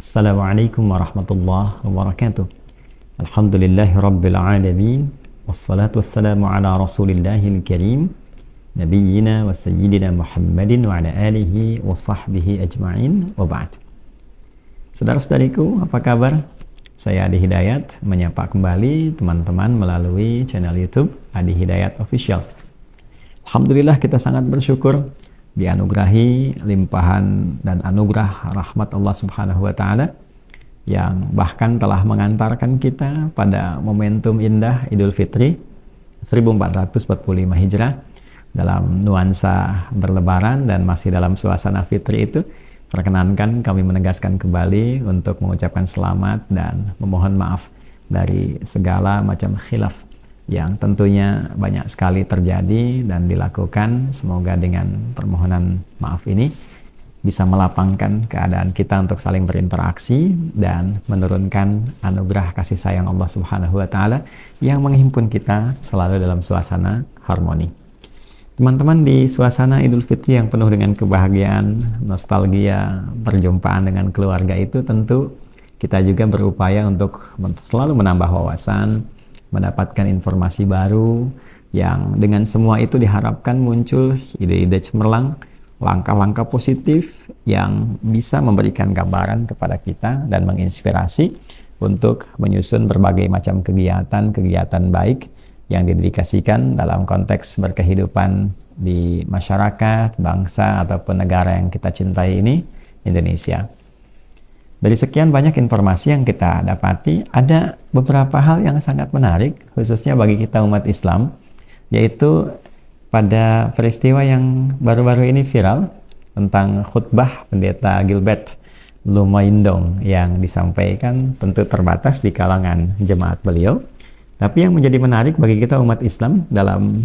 Assalamualaikum warahmatullahi wabarakatuh. Alhamdulillahi rabbil alamin. Wassalatu wassalamu ala rasulillahil karim. Nabiyyina wa sayyidina Muhammadin wa ala alihi wa sahbihi ajma'in wa ba'd. Saudara-saudariku, apa kabar? Saya Adi Hidayat menyapa kembali teman-teman melalui channel YouTube Adi Hidayat Official. Alhamdulillah kita sangat bersyukur dianugerahi limpahan dan anugerah rahmat Allah Subhanahu wa taala yang bahkan telah mengantarkan kita pada momentum indah Idul Fitri 1445 Hijrah dalam nuansa berlebaran dan masih dalam suasana fitri itu. Perkenankan kami menegaskan kembali untuk mengucapkan selamat dan memohon maaf dari segala macam khilaf yang tentunya banyak sekali terjadi dan dilakukan. Semoga dengan permohonan maaf ini bisa melapangkan keadaan kita untuk saling berinteraksi dan menurunkan anugerah kasih sayang Allah Subhanahu wa taala yang menghimpun kita selalu dalam suasana harmoni. Teman-teman, di suasana Idul Fitri yang penuh dengan kebahagiaan, nostalgia, perjumpaan dengan keluarga itu tentu kita juga berupaya untuk selalu menambah wawasan, mendapatkan informasi baru yang dengan semua itu diharapkan muncul ide-ide cemerlang, langkah-langkah positif yang bisa memberikan gambaran kepada kita dan menginspirasi untuk menyusun berbagai macam kegiatan-kegiatan baik yang didedikasikan dalam konteks berkehidupan di masyarakat, bangsa, ataupun negara yang kita cintai ini, Indonesia. Dari sekian banyak informasi yang kita dapati, ada beberapa hal yang sangat menarik, khususnya bagi kita umat Islam, yaitu pada peristiwa yang baru-baru ini viral tentang khutbah Pendeta Gilbert Lumaindong yang disampaikan tentu terbatas di kalangan jemaat beliau. Tapi yang menjadi menarik bagi kita umat Islam dalam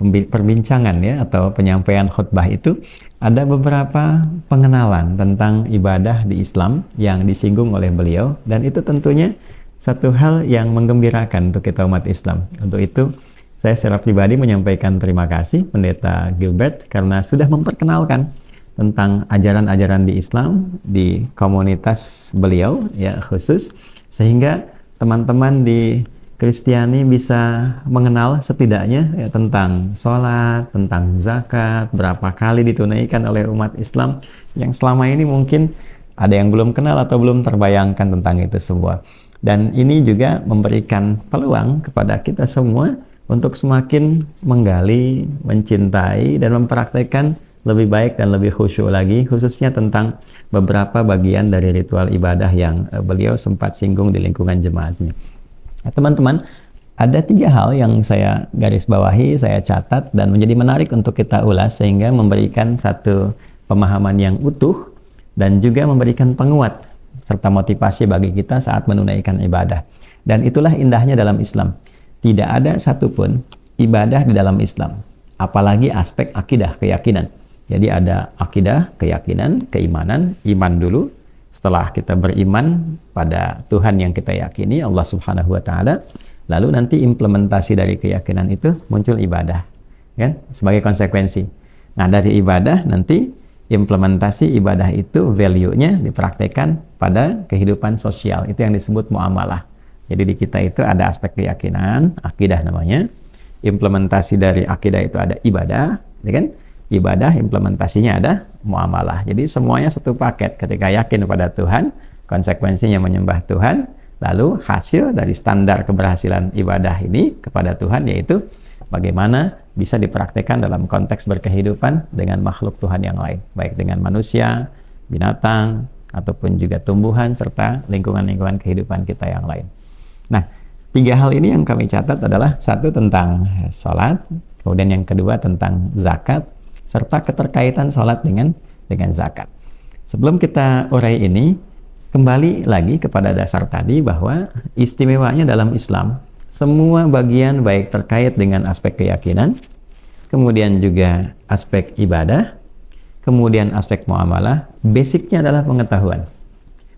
perbincangan atau penyampaian khutbah itu ada beberapa pengenalan tentang ibadah di Islam yang disinggung oleh beliau, dan itu tentunya satu hal yang menggembirakan untuk kita umat Islam. Untuk itu saya secara pribadi menyampaikan terima kasih Pendeta Gilbert karena sudah memperkenalkan tentang ajaran-ajaran di Islam di komunitas beliau khusus, sehingga teman-teman di Kristiani bisa mengenal setidaknya tentang sholat, tentang zakat, berapa kali ditunaikan oleh umat Islam yang selama ini mungkin ada yang belum kenal atau belum terbayangkan tentang itu semua. Dan ini juga memberikan peluang kepada kita semua untuk semakin menggali, mencintai, dan mempraktekkan lebih baik dan lebih khusyuk lagi, khususnya tentang beberapa bagian dari ritual ibadah yang beliau sempat singgung di lingkungan jemaatnya. Nah, teman-teman, ada 3 hal yang saya garis bawahi, saya catat, dan menjadi menarik untuk kita ulas sehingga memberikan satu pemahaman yang utuh dan juga memberikan penguat serta motivasi bagi kita saat menunaikan ibadah. Dan itulah indahnya dalam Islam. Tidak ada satupun ibadah di dalam Islam, apalagi aspek akidah, keyakinan. Jadi ada akidah, keyakinan, keimanan, iman dulu. Setelah kita beriman pada Tuhan yang kita yakini, Allah Subhanahu wa taala, lalu nanti implementasi dari keyakinan itu muncul ibadah, kan? Sebagai konsekuensi. Nah, dari ibadah nanti implementasi ibadah itu value-nya dipraktekkan pada kehidupan sosial. Itu yang disebut muamalah. Jadi di kita itu ada aspek keyakinan, akidah namanya. Implementasi dari akidah itu ada ibadah, ya kan? Ibadah implementasinya ada muamalah. Jadi semuanya satu paket. Ketika yakin pada Tuhan, konsekuensinya menyembah Tuhan, lalu hasil dari standar keberhasilan ibadah ini kepada Tuhan yaitu bagaimana bisa dipraktekkan dalam konteks berkehidupan dengan makhluk Tuhan yang lain, baik dengan manusia, binatang, ataupun juga tumbuhan serta lingkungan-lingkungan kehidupan kita yang lain. Nah, 3 hal ini yang kami catat adalah 1 tentang sholat, kemudian yang kedua tentang zakat, serta keterkaitan sholat dengan zakat. Sebelum kita urai ini, kembali lagi kepada dasar tadi bahwa istimewanya dalam Islam, semua bagian baik terkait dengan aspek keyakinan, kemudian juga aspek ibadah, kemudian aspek muamalah, basicnya adalah pengetahuan.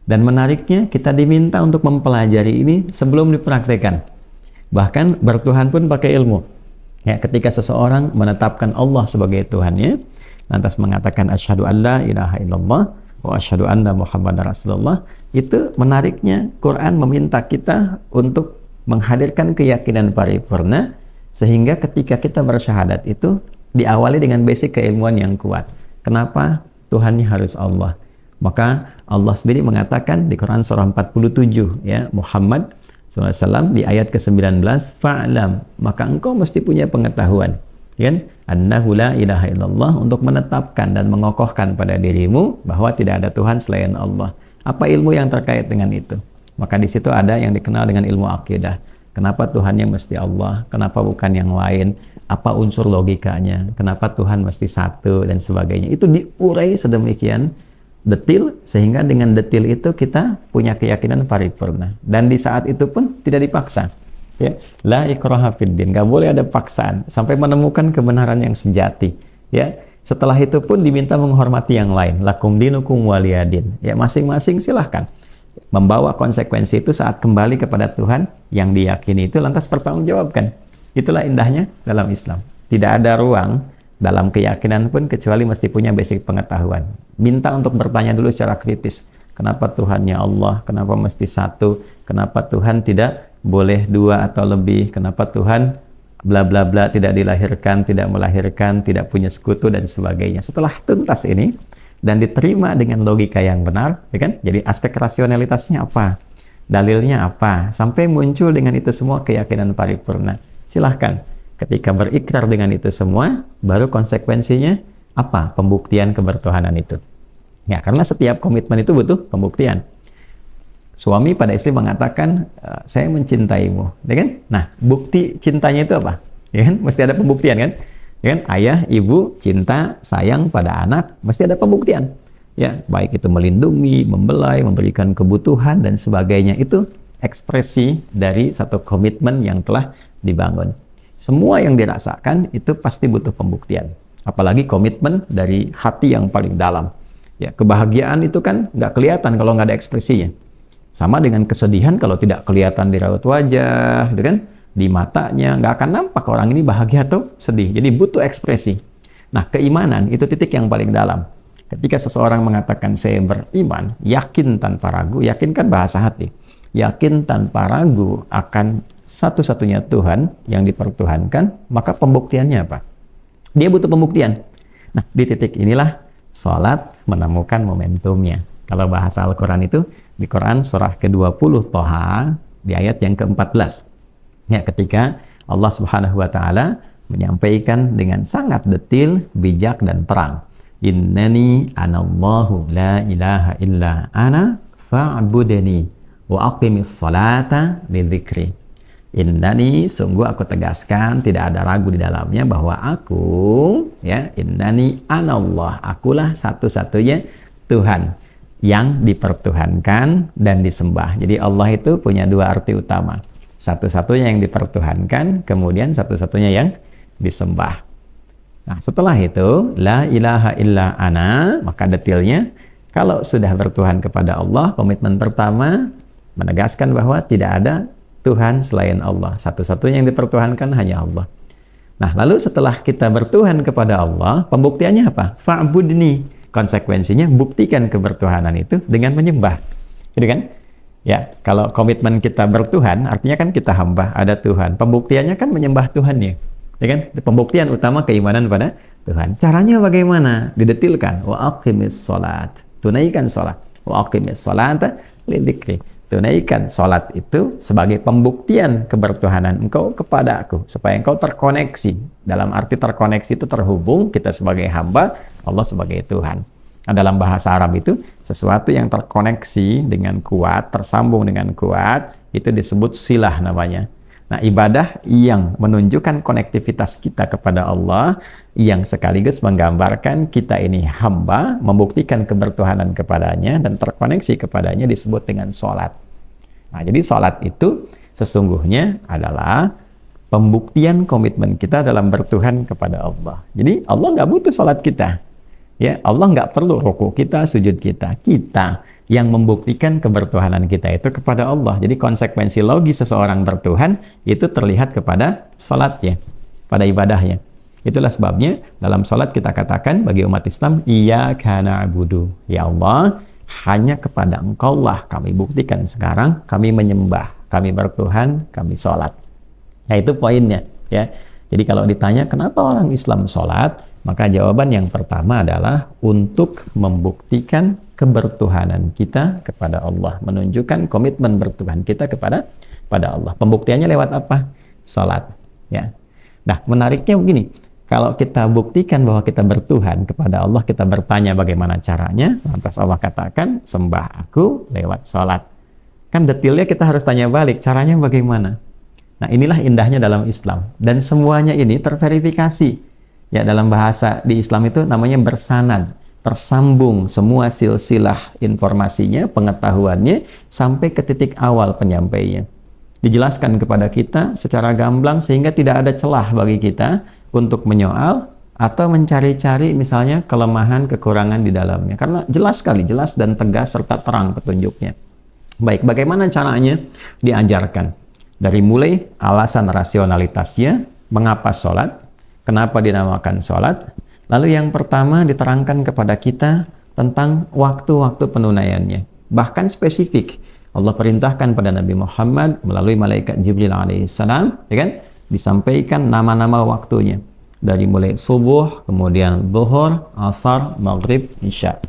Dan menariknya, kita diminta untuk mempelajari ini sebelum dipraktekkan. Bahkan bertuhan pun pakai ilmu. Ya, ketika seseorang menetapkan Allah sebagai Tuhannya, lantas mengatakan asyhadu an la ilaha illallah wa asyhadu anna Muhammadar Rasulullah, itu menariknya Quran meminta kita untuk menghadirkan keyakinan paripurna, sehingga ketika kita bersyahadat itu diawali dengan basic keilmuan yang kuat. Kenapa? Tuhannya harus Allah. Maka Allah sendiri mengatakan di Quran surah 47, ya, Muhammad SAW di ayat ke-19, fa'lam, maka engkau mesti punya pengetahuan, kan? Annahu la ilaha illallah, untuk menetapkan dan mengokohkan pada dirimu bahwa tidak ada Tuhan selain Allah. Apa ilmu yang terkait dengan itu? Maka di situ ada yang dikenal dengan ilmu akidah. Kenapa Tuhannya mesti Allah? Kenapa bukan yang lain? Apa unsur logikanya? Kenapa Tuhan mesti satu dan sebagainya? Itu diurai sedemikian detil, sehingga dengan detil itu kita punya keyakinan paripurna, dan di saat itu pun tidak dipaksa, ya. La ikraha fiddin, nggak boleh ada paksaan sampai menemukan kebenaran yang sejati, ya. Setelah itu pun diminta menghormati yang lain, lakum dinukum waliyadin, ya, masing-masing silahkan membawa konsekuensi itu saat kembali kepada Tuhan yang diyakini itu, lantas pertanggungjawabkan. Itulah indahnya dalam Islam, tidak ada ruang dalam keyakinan pun kecuali mesti punya basic pengetahuan. Minta untuk bertanya dulu secara kritis. Kenapa Tuhannya Allah? Kenapa mesti satu? Kenapa Tuhan tidak boleh dua atau lebih? Kenapa Tuhan bla bla bla tidak dilahirkan, tidak melahirkan, tidak punya sekutu dan sebagainya? Setelah tuntas ini dan diterima dengan logika yang benar, ya kan? Jadi aspek rasionalitasnya apa? Dalilnya apa? Sampai muncul dengan itu semua keyakinan paripurna. Silahkan. Ketika berikrar dengan itu semua, baru konsekuensinya apa? Pembuktian kebertuhanan itu. Ya, karena setiap komitmen itu butuh pembuktian. Suami pada istri mengatakan, saya mencintaimu, ya kan? Nah, bukti cintanya itu apa? Ya kan? Mesti ada pembuktian, kan? Ya kan? Ayah, ibu cinta, sayang pada anak, mesti ada pembuktian. Ya, baik itu melindungi, membelai, memberikan kebutuhan dan sebagainya, itu ekspresi dari satu komitmen yang telah dibangun. Semua yang dirasakan itu pasti butuh pembuktian. Apalagi komitmen dari hati yang paling dalam. Ya, kebahagiaan itu kan nggak kelihatan kalau nggak ada ekspresinya. Sama dengan kesedihan, kalau tidak kelihatan di raut wajah, gitu kan? Di matanya, nggak akan nampak orang ini bahagia atau sedih. Jadi butuh ekspresi. Nah, keimanan itu titik yang paling dalam. Ketika seseorang mengatakan saya beriman, yakin tanpa ragu, yakin kan bahasa hati. Yakin tanpa ragu akan satu-satunya Tuhan yang dipertuhankan, maka pembuktiannya apa? Dia butuh pembuktian. Nah, di titik inilah sholat menemukan momentumnya. Kalau bahasa Al-Quran itu, di Quran surah ke-20 Toha, di ayat yang ke-14. Ya, ketika Allah Subhanahu wa Ta'ala menyampaikan dengan sangat detil, bijak, dan terang. Innani anallahu la ilaha illa ana fa'budani wa aqimis salata lidzikri. Innani, sungguh aku tegaskan, tidak ada ragu di dalamnya bahwa aku, ya, innani anallah, akulah satu-satunya Tuhan yang dipertuhankan dan disembah. Jadi Allah itu punya dua arti utama. Satu-satunya yang dipertuhankan, kemudian satu-satunya yang disembah. Nah, setelah itu, la ilaha illa ana, maka detailnya, kalau sudah bertuhan kepada Allah, komitmen pertama menegaskan bahwa tidak ada Tuhan selain Allah. Satu-satunya yang dipertuhankan hanya Allah. Nah, lalu setelah kita bertuhan kepada Allah, pembuktiannya apa? Fa'budni. Konsekuensinya, buktikan kebertuhanan itu dengan menyembah. Gitu kan? Ya, kalau komitmen kita bertuhan, artinya kan kita hamba, ada Tuhan. Pembuktiannya kan menyembah Tuhannya. Ya kan? Pembuktian utama keimanan pada Tuhan. Caranya bagaimana? Didetilkan. Wa aqimis salat. Tunaikan salat. Wa aqimis salata lidzikri. Tunaikan salat itu sebagai pembuktian kebertuhanan engkau kepada aku, supaya engkau terkoneksi. Dalam arti terkoneksi itu terhubung, kita sebagai hamba, Allah sebagai Tuhan. Nah, dalam bahasa Arab itu sesuatu yang terkoneksi dengan kuat, tersambung dengan kuat, itu disebut silah namanya. Nah, ibadah yang menunjukkan konektivitas kita kepada Allah, yang sekaligus menggambarkan kita ini hamba, membuktikan kebertuhanan kepadanya dan terkoneksi kepadanya, disebut dengan sholat. Nah, jadi sholat itu sesungguhnya adalah pembuktian komitmen kita dalam bertuhan kepada Allah. Jadi Allah nggak butuh sholat kita. Ya, Allah nggak perlu ruku kita, sujud kita. Kita yang membuktikan kebertuhanan kita itu kepada Allah. Jadi konsekuensi logis seseorang bertuhan itu terlihat kepada sholatnya, pada ibadahnya. Itulah sebabnya dalam sholat kita katakan bagi umat Islam, iyyaka na'budu. Ya Allah, hanya kepada Engkau lah kami buktikan sekarang, kami menyembah, kami bertuhan, kami sholat. Nah itu poinnya ya. Jadi kalau ditanya kenapa orang Islam sholat, maka jawaban yang pertama adalah untuk membuktikan kebertuhanan kita kepada Allah, menunjukkan komitmen bertuhan kita kepada Allah. Pembuktiannya lewat apa? Sholat ya. Nah menariknya begini, kalau kita buktikan bahwa kita bertuhan kepada Allah, kita bertanya bagaimana caranya, lantas Allah katakan sembah aku lewat sholat. Kan detailnya kita harus tanya balik, caranya bagaimana? Nah inilah indahnya dalam Islam, dan semuanya ini terverifikasi ya. Dalam bahasa di Islam itu namanya bersanad, tersambung semua silsilah informasinya, pengetahuannya sampai ke titik awal penyampainya, dijelaskan kepada kita secara gamblang sehingga tidak ada celah bagi kita untuk menyoal atau mencari-cari misalnya kelemahan, kekurangan di dalamnya, karena jelas sekali, jelas dan tegas serta terang petunjuknya. Baik, bagaimana caranya? Diajarkan dari mulai alasan rasionalitasnya, mengapa sholat, kenapa dinamakan sholat. Lalu yang pertama diterangkan kepada kita tentang waktu-waktu penunaiannya. Bahkan spesifik, Allah perintahkan pada Nabi Muhammad melalui malaikat Jibril alaihissalam, ya kan? Disampaikan nama-nama waktunya. Dari mulai subuh, kemudian zuhur, asar, maghrib, isya.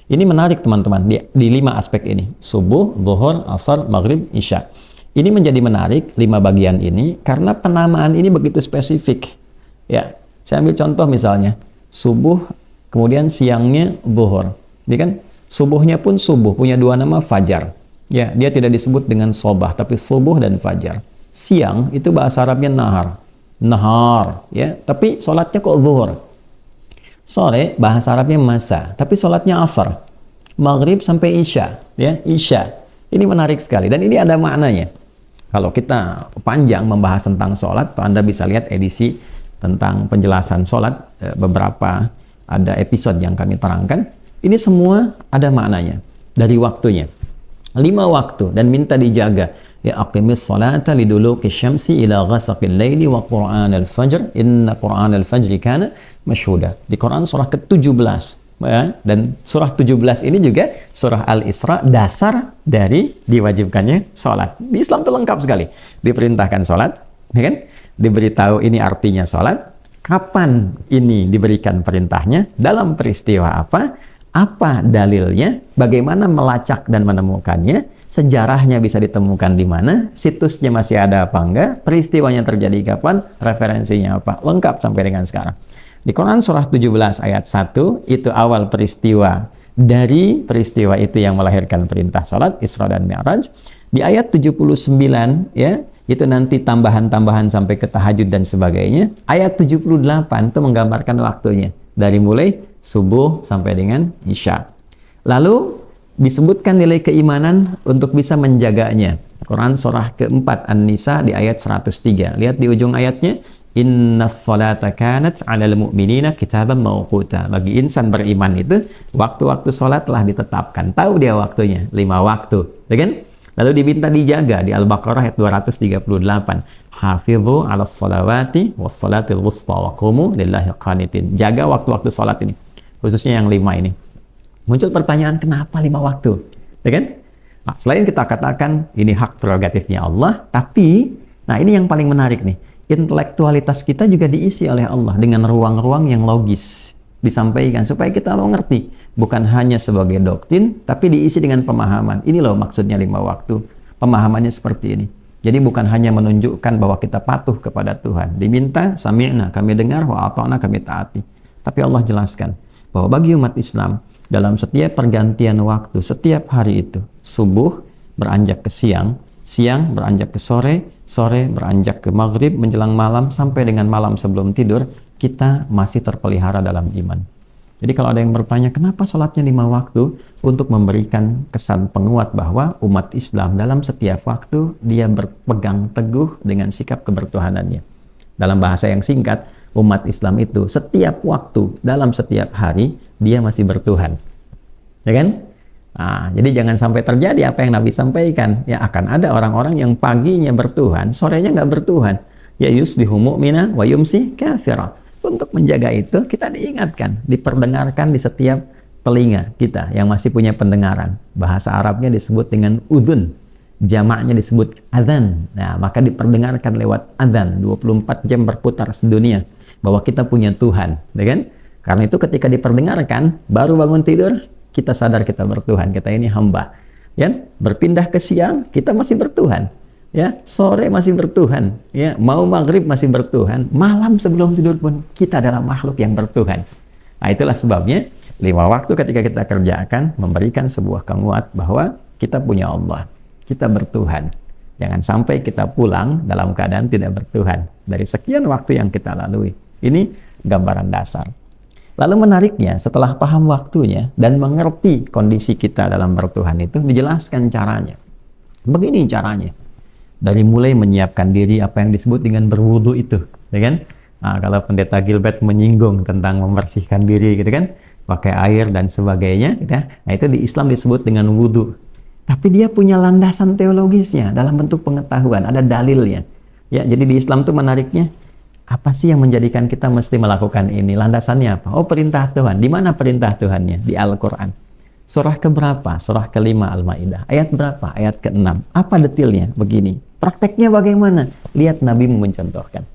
Ini menarik teman-teman, di 5 aspek ini. Subuh, zuhur, asar, maghrib, isya. Ini menjadi menarik 5 bagian ini karena penamaan ini begitu spesifik. Ya, saya ambil contoh misalnya subuh, kemudian siangnya zuhur. Ini kan subuhnya pun subuh, punya 2 nama, fajar. Ya, dia tidak disebut dengan sobah, tapi subuh dan fajar. Siang itu bahasa Arabnya nahar. Nahar, ya, tapi sholatnya kok zuhur. Sore bahasa Arabnya masa, tapi sholatnya asar. Maghrib sampai isya, ya, isya. Ini menarik sekali dan ini ada maknanya. Kalau kita panjang membahas tentang sholat, Anda bisa lihat edisi tentang penjelasan sholat, beberapa ada episode yang kami terangkan. Ini semua ada maknanya dari waktunya. 5 waktu dan minta dijaga. Ya aqimis sholata liduluki syamsi ila ghasaqil laili wa qur'an al-fajr inna qur'an al-fajri kana mashhuda. Di Quran surah ke-17. Ya, dan surah 17 ini juga surah Al-Isra, dasar dari diwajibkannya sholat. Di Islam itu lengkap sekali. Diperintahkan sholat, ya kan? Diberitahu ini artinya sholat, kapan ini diberikan perintahnya, dalam peristiwa apa dalilnya, bagaimana melacak dan menemukannya, sejarahnya bisa ditemukan di mana, situsnya masih ada apa enggak, peristiwanya terjadi kapan, referensinya apa, lengkap sampai dengan sekarang. Di Quran surah 17 ayat 1, itu awal peristiwa dari peristiwa itu yang melahirkan perintah salat, Isra dan Mi'raj. Di ayat 79, ya, itu nanti tambahan-tambahan sampai ke tahajud dan sebagainya. Ayat 78 itu menggambarkan waktunya, dari mulai subuh sampai dengan isya. Lalu disebutkan nilai keimanan untuk bisa menjaganya. Quran surah keempat An-Nisa di ayat 103. Lihat di ujung ayatnya, innas salata kanat 'alal mu'minina kitaban mawquta. Bagi insan beriman itu waktu-waktu salat telah ditetapkan. Tahu dia waktunya, 5 waktu, ya kan? Lalu diminta dijaga di Al-Baqarah ayat 238. Hafizu 'alas salawati was salatil wusta wa qumu lillahi qanitin. Jaga waktu-waktu salat ini, khususnya yang 5 ini. Muncul pertanyaan, kenapa 5 waktu? Ya kan? Nah, selain kita katakan ini hak prerogatifnya Allah, tapi nah ini yang paling menarik nih. Intelektualitas kita juga diisi oleh Allah dengan ruang-ruang yang logis disampaikan supaya kita mengerti, bukan hanya sebagai doktrin tapi diisi dengan pemahaman. Ini loh maksudnya 5 waktu. Pemahamannya seperti ini. Jadi bukan hanya menunjukkan bahwa kita patuh kepada Tuhan, diminta sami'na, kami dengar, wa ata'na, kami taati. Tapi Allah jelaskan bahwa bagi umat Islam dalam setiap pergantian waktu, setiap hari itu, subuh beranjak ke siang, siang beranjak ke sore, sore beranjak ke maghrib menjelang malam sampai dengan malam sebelum tidur, kita masih terpelihara dalam iman. Jadi kalau ada yang bertanya kenapa sholatnya 5 waktu, untuk memberikan kesan penguat bahwa umat Islam dalam setiap waktu dia berpegang teguh dengan sikap kebertuhanannya. Dalam bahasa yang singkat, umat Islam itu setiap waktu dalam setiap hari dia masih bertuhan, ya kan? Nah, jadi jangan sampai terjadi apa yang Nabi sampaikan. Ya akan ada orang-orang yang paginya bertuhan, sorenya nggak bertuhan. Ya yusbihu mu'mina wa yumsi kafira. untuk menjaga itu kita diingatkan, diperdengarkan di setiap telinga kita yang masih punya pendengaran. Bahasa Arabnya disebut dengan udhun, jamaknya disebut adzan. Nah, maka diperdengarkan lewat adzan 24 jam berputar sedunia bahwa kita punya Tuhan, ya kan? Karena itu ketika diperdengarkan, baru bangun tidur kita sadar kita bertuhan, kita ini hamba. Ya, berpindah ke siang kita masih bertuhan. Ya, sore masih bertuhan. Ya, mau maghrib masih bertuhan. Malam sebelum tidur pun kita adalah makhluk yang bertuhan. Nah, itulah sebabnya 5 waktu ketika kita kerjakan memberikan sebuah penguat bahwa kita punya Allah, kita bertuhan. Jangan sampai kita pulang dalam keadaan tidak bertuhan dari sekian waktu yang kita lalui. Ini gambaran dasar. Lalu menariknya, setelah paham waktunya dan mengerti kondisi kita dalam bertuhan itu, dijelaskan caranya. Begini caranya. Dari mulai menyiapkan diri, apa yang disebut dengan berwudu itu, ya kan? Nah, kalau Pendeta Gilbert menyinggung tentang membersihkan diri, gitu kan? Pakai air dan sebagainya, gitu ya. Nah, itu di Islam disebut dengan wudu. Tapi dia punya landasan teologisnya dalam bentuk pengetahuan, ada dalilnya. Ya, jadi di Islam tuh menariknya, apa sih yang menjadikan kita mesti melakukan ini? Landasannya apa? Oh, perintah Tuhan. Di mana perintah Tuhannya? Di Al-Quran. Surah keberapa? Surah ke-5 Al-Maidah. Ayat berapa? Ayat ke-6. Apa detailnya? Begini. Prakteknya bagaimana? Lihat Nabi mencontohkan.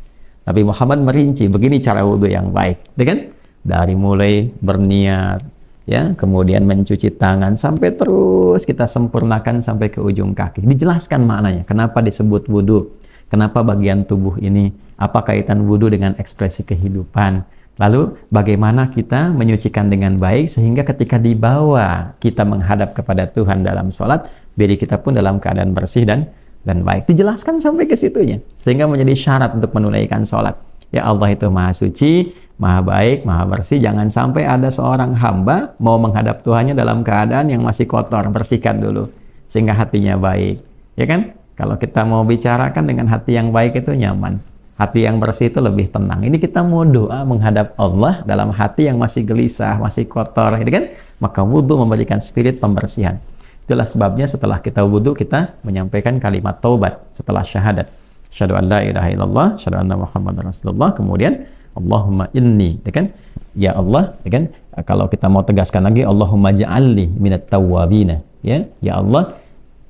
Nabi Muhammad merinci, begini cara wudhu yang baik. Kan? Dari mulai berniat, ya, kemudian mencuci tangan, sampai terus kita sempurnakan sampai ke ujung kaki. Dijelaskan maknanya. Kenapa disebut wudhu? Kenapa bagian tubuh ini? Apa kaitan wudhu dengan ekspresi kehidupan? Lalu bagaimana kita menyucikan dengan baik sehingga ketika dibawa kita menghadap kepada Tuhan dalam sholat, diri kita pun dalam keadaan bersih dan baik. Dijelaskan sampai ke situnya sehingga menjadi syarat untuk menunaikan sholat. Ya, Allah itu maha suci, maha baik, maha bersih. Jangan sampai ada seorang hamba mau menghadap Tuhannya dalam keadaan yang masih kotor. Bersihkan dulu sehingga hatinya baik, ya kan? Kalau kita mau bicarakan dengan hati yang baik itu nyaman. Hati yang bersih itu lebih tenang. Ini kita mau doa menghadap Allah dalam hati yang masih gelisah, masih kotor, gitu kan? Maka wudhu memberikan spirit pembersihan. Itulah sebabnya setelah kita wudhu, kita menyampaikan kalimat taubat setelah syahadat. Asyhadu an la ilaha illallah, asyhadu anna Muhammadar Rasulullah. Kemudian Allahumma inni, gitu kan? Ya Allah, gitu kan? Kalau kita mau tegaskan lagi, Allahumma ja'alni minat tawwabina, ya. Ya Allah,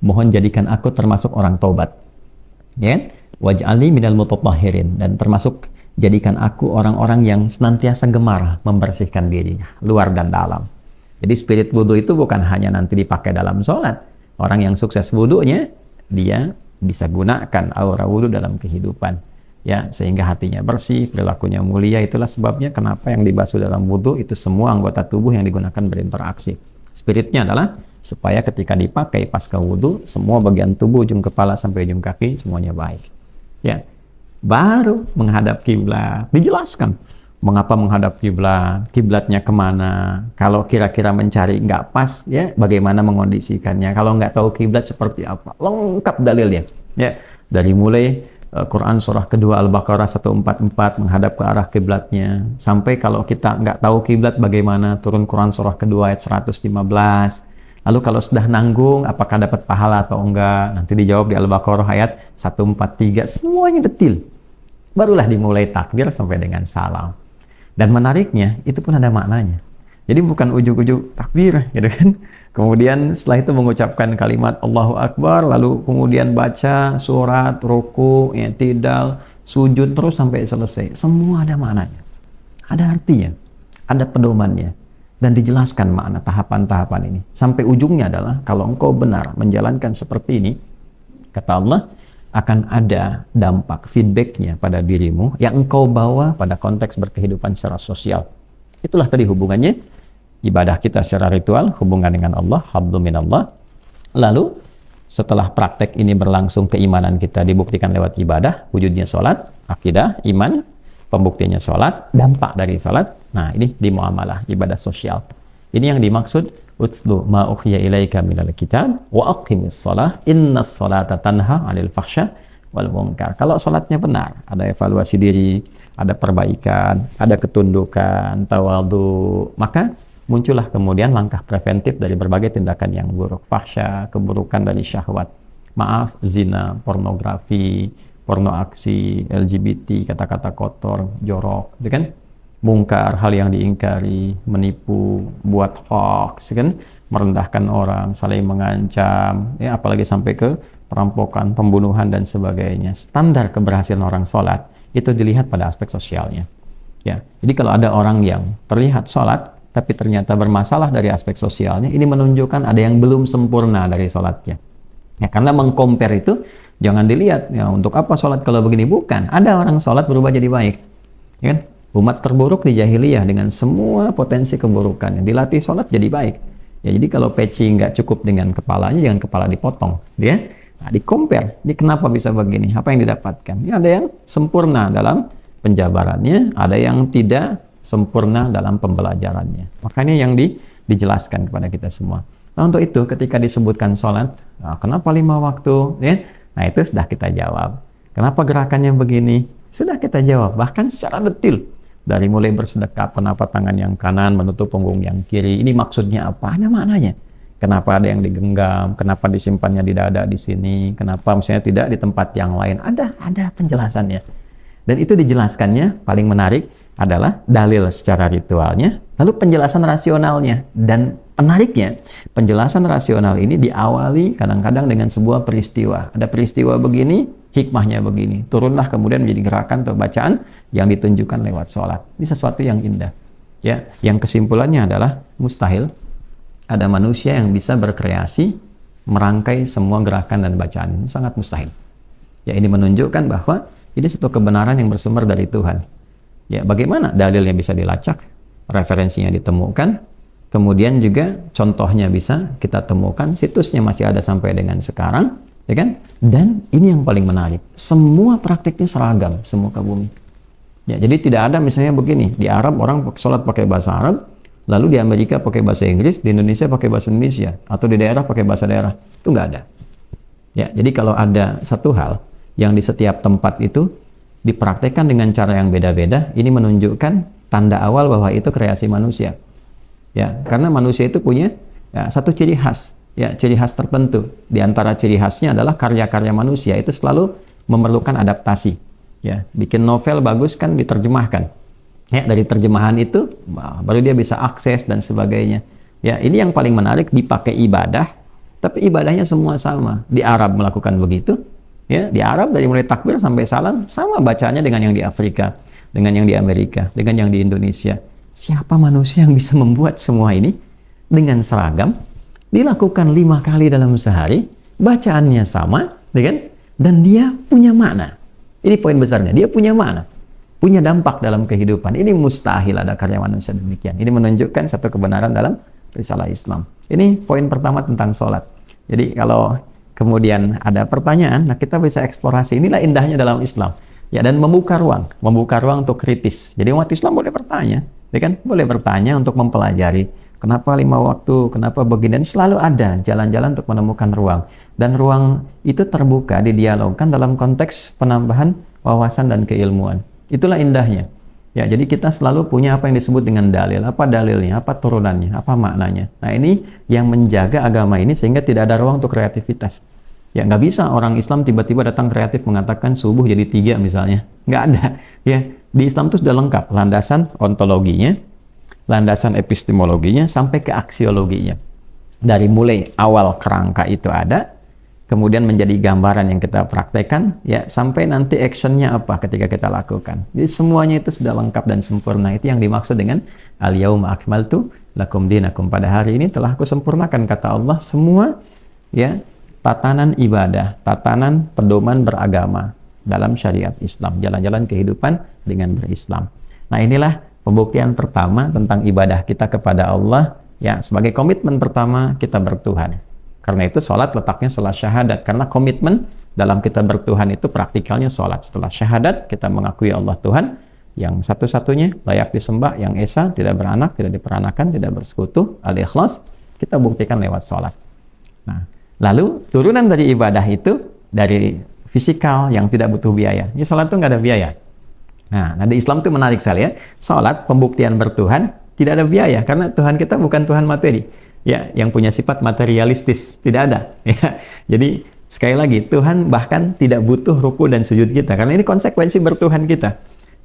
mohon jadikan aku termasuk orang taubat. Ya kan? Waj'alni minal mutatahhirin, dan termasuk jadikan aku orang-orang yang senantiasa gemar membersihkan dirinya, luar dan dalam. Jadi spirit wudhu itu bukan hanya nanti dipakai dalam sholat. Orang yang sukses wudhunya, dia bisa gunakan aura wudhu dalam kehidupan. Ya, sehingga hatinya bersih, perilakunya mulia. Itulah sebabnya kenapa yang dibasuh dalam wudhu itu semua anggota tubuh yang digunakan berinteraksi. Spiritnya adalah supaya ketika dipakai pasca wudhu, semua bagian tubuh, ujung kepala sampai ujung kaki, semuanya baik. Ya, baru menghadap kiblat. Dijelaskan mengapa menghadap kiblat, kiblatnya kemana. Kalau kira-kira mencari nggak pas, ya, bagaimana mengondisikannya. Kalau nggak tahu kiblat seperti apa, lengkap dalilnya. Ya, dari mulai Quran surah kedua Al-Baqarah 144 menghadap ke arah kiblatnya, sampai kalau kita nggak tahu kiblat bagaimana, turun Quran surah kedua ayat 115. Lalu kalau sudah nanggung, apakah dapat pahala atau enggak? Nanti dijawab di Al-Baqarah ayat 143. Semuanya detil. Barulah dimulai takbir sampai dengan salam. Dan menariknya, itu pun ada maknanya. Jadi bukan ujuk-ujuk takbir, gitu kan? Kemudian setelah itu mengucapkan kalimat Allahu Akbar, lalu kemudian baca surat, ruku, i'tidal, sujud, terus sampai selesai. Semua ada maknanya. Ada artinya. Ada pedomannya. Dan dijelaskan makna tahapan-tahapan ini. Sampai ujungnya adalah, kalau engkau benar menjalankan seperti ini, kata Allah, akan ada dampak, feedbacknya pada dirimu, yang engkau bawa pada konteks berkehidupan secara sosial. Itulah tadi hubungannya, ibadah kita secara ritual, hubungan dengan Allah, hablum minallah. Lalu, setelah praktek ini berlangsung, keimanan kita dibuktikan lewat ibadah, wujudnya sholat, akidah, iman, pembuktiannya sholat, dampak dari sholat. Nah, ini di muamalah, ibadah sosial. Ini yang dimaksud utslu ma ukhya ilaika minal kitab wa aqimis shalah innas sholata tanha 'anil fahsya wal munkar. Kalau sholatnya benar, ada evaluasi diri, ada perbaikan, ada ketundukan, tawadhu, maka muncullah kemudian langkah preventif dari berbagai tindakan yang buruk, fahsya, keburukan dari syahwat. Maaf, zina, pornografi, porno aksi, LGBT, kata-kata kotor, jorok, gitu kan? mungkar, hal yang diingkari, menipu, buat hoax, kan, merendahkan orang, saling mengancam, ya, apalagi sampai ke perampokan, pembunuhan dan sebagainya. Standar keberhasilan orang sholat itu dilihat pada aspek sosialnya. Ya, jadi kalau ada orang yang terlihat sholat tapi ternyata bermasalah dari aspek sosialnya, ini menunjukkan ada yang belum sempurna dari sholatnya. Ya, karena mengcompare itu jangan dilihat, ya, untuk apa sholat kalau begini, bukan. Ada orang sholat berubah jadi baik, ya kan? Umat terburuk di jahiliyah dengan semua potensi keburukannya, dilatih sholat jadi baik. Ya, jadi kalau peci nggak cukup dengan kepalanya, jangan kepala dipotong, ya. Nah, di compare, ini kenapa bisa begini, apa yang didapatkan? Ini ada yang sempurna dalam penjabarannya, ada yang tidak sempurna dalam pembelajarannya. Makanya yang dijelaskan kepada kita semua. Nah, untuk itu ketika disebutkan sholat, nah, kenapa 5 waktu? Ya? Nah, itu sudah kita jawab. Kenapa gerakannya begini? Sudah kita jawab, bahkan secara detail. Dari mulai bersedekap, kenapa tangan yang kanan menutup punggung yang kiri? Ini maksudnya apa? Ada maknanya. Kenapa ada yang digenggam? Kenapa disimpannya di dada di sini? Kenapa misalnya tidak di tempat yang lain? Ada penjelasannya. Dan itu dijelaskannya, paling menarik adalah dalil secara ritualnya, lalu penjelasan rasionalnya. Dan menariknya, penjelasan rasional ini diawali kadang-kadang dengan sebuah peristiwa. Ada peristiwa begini, hikmahnya begini. Turunlah kemudian menjadi gerakan atau bacaan yang ditunjukkan lewat sholat. Ini sesuatu yang indah. Ya, yang kesimpulannya adalah mustahil ada manusia yang bisa berkreasi merangkai semua gerakan dan bacaan. Ini sangat mustahil. Ya, ini menunjukkan bahwa ini satu kebenaran yang bersumber dari Tuhan. Ya, bagaimana dalilnya bisa dilacak, referensinya ditemukan, kemudian juga contohnya bisa kita temukan, situsnya masih ada sampai dengan sekarang, ya kan? Dan ini yang paling menarik, semua praktiknya seragam, semuka bumi. Ya, jadi tidak ada misalnya begini, di Arab orang sholat pakai bahasa Arab, lalu di Amerika pakai bahasa Inggris, di Indonesia pakai bahasa Indonesia, atau di daerah pakai bahasa daerah. Itu nggak ada. Ya, jadi kalau ada satu hal yang di setiap tempat itu dipraktekkan dengan cara yang beda-beda, ini menunjukkan tanda awal bahwa itu kreasi manusia. Ya, karena manusia itu punya ya, satu ciri khas, ya, ciri khas tertentu. Di antara ciri khasnya adalah karya-karya manusia itu selalu memerlukan adaptasi. Ya, bikin novel bagus kan diterjemahkan. Ya, dari terjemahan itu baru dia bisa akses dan sebagainya. Ya, ini yang paling menarik, dipakai ibadah, tapi ibadahnya semua sama. Di Arab melakukan begitu. Ya, di Arab dari mulai takbir sampai salam sama bacanya dengan yang di Afrika, dengan yang di Amerika, dengan yang di Indonesia. Siapa manusia yang bisa membuat semua ini dengan seragam, dilakukan 5 kali dalam sehari, bacaannya sama, ya kan? Dan dia punya makna. Ini poin besarnya, dia punya makna, punya dampak dalam kehidupan. Ini mustahil ada karya manusia demikian. Ini menunjukkan satu kebenaran dalam risalah Islam. Ini poin pertama tentang sholat. Jadi kalau kemudian ada pertanyaan, nah kita bisa eksplorasi. Inilah indahnya dalam Islam. Ya, dan membuka ruang untuk kritis. Jadi umat Islam boleh bertanya, ya kan? Boleh bertanya untuk mempelajari. Kenapa 5 waktu? Kenapa begini? Dan selalu ada jalan-jalan untuk menemukan ruang. Dan ruang itu terbuka, didialogkan dalam konteks penambahan wawasan dan keilmuan. Itulah indahnya. Ya, jadi kita selalu punya apa yang disebut dengan dalil. Apa dalilnya? Apa turunannya? Apa maknanya? Nah, ini yang menjaga agama ini sehingga tidak ada ruang untuk kreativitas. Ya, nggak bisa orang Islam tiba-tiba datang kreatif mengatakan subuh jadi 3 misalnya. Nggak ada. Ya, di Islam itu sudah lengkap landasan ontologinya, landasan epistemologinya, sampai ke aksiologinya. Dari mulai awal kerangka itu ada, kemudian menjadi gambaran yang kita praktekkan, ya, sampai nanti actionnya apa ketika kita lakukan. Jadi semuanya itu sudah lengkap dan sempurna. Itu yang dimaksud dengan al-yauma akmaltu lakum dinakum. Pada hari ini telah aku sempurnakan, kata Allah, semua ya tatanan ibadah, tatanan pedoman beragama dalam syariat Islam, jalan-jalan kehidupan dengan berislam. Nah, inilah pembuktian pertama tentang ibadah kita kepada Allah, ya, sebagai komitmen pertama kita bertuhan. Karena itu sholat letaknya setelah syahadat, karena komitmen dalam kita bertuhan itu praktikalnya sholat. Setelah syahadat kita mengakui Allah Tuhan yang satu-satunya layak disembah, yang esa, tidak beranak, tidak diperanakan, tidak bersekutu, al-ikhlas, kita buktikan lewat sholat. Nah, lalu turunan dari ibadah itu dari fisikal yang tidak butuh biaya. Ini sholat itu nggak ada biaya. Nah, di Islam itu menarik sekali ya. Sholat, pembuktian bertuhan, tidak ada biaya. Karena Tuhan kita bukan Tuhan materi. Ya, yang punya sifat materialistis. Tidak ada. Ya. Jadi, sekali lagi, Tuhan bahkan tidak butuh ruku dan sujud kita. Karena ini konsekuensi bertuhan kita.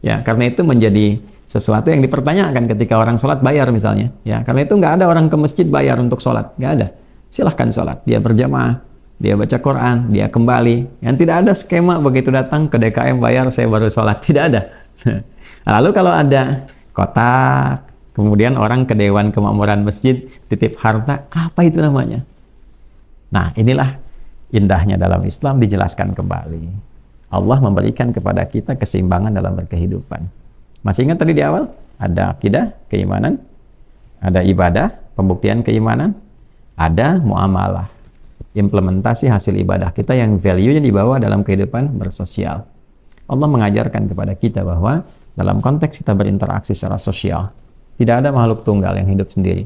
Ya, karena itu menjadi sesuatu yang dipertanyakan ketika orang sholat bayar misalnya. Ya, karena itu nggak ada orang ke masjid bayar untuk sholat, nggak ada. Silahkan sholat, dia berjamaah, dia baca Quran, dia kembali. Yang tidak ada skema begitu datang ke DKM bayar saya baru sholat, tidak ada. Lalu kalau ada kotak, kemudian orang ke Dewan Kemakmuran Masjid titip harta, apa itu namanya? Nah, inilah indahnya dalam Islam dijelaskan kembali. Allah memberikan kepada kita keseimbangan dalam berkehidupan. Masih ingat tadi di awal? Ada akidah, keimanan, ada ibadah, pembuktian keimanan, ada muamalah, implementasi hasil ibadah kita yang value-nya dibawa dalam kehidupan bersosial. Allah mengajarkan kepada kita bahwa dalam konteks kita berinteraksi secara sosial, tidak ada makhluk tunggal yang hidup sendiri.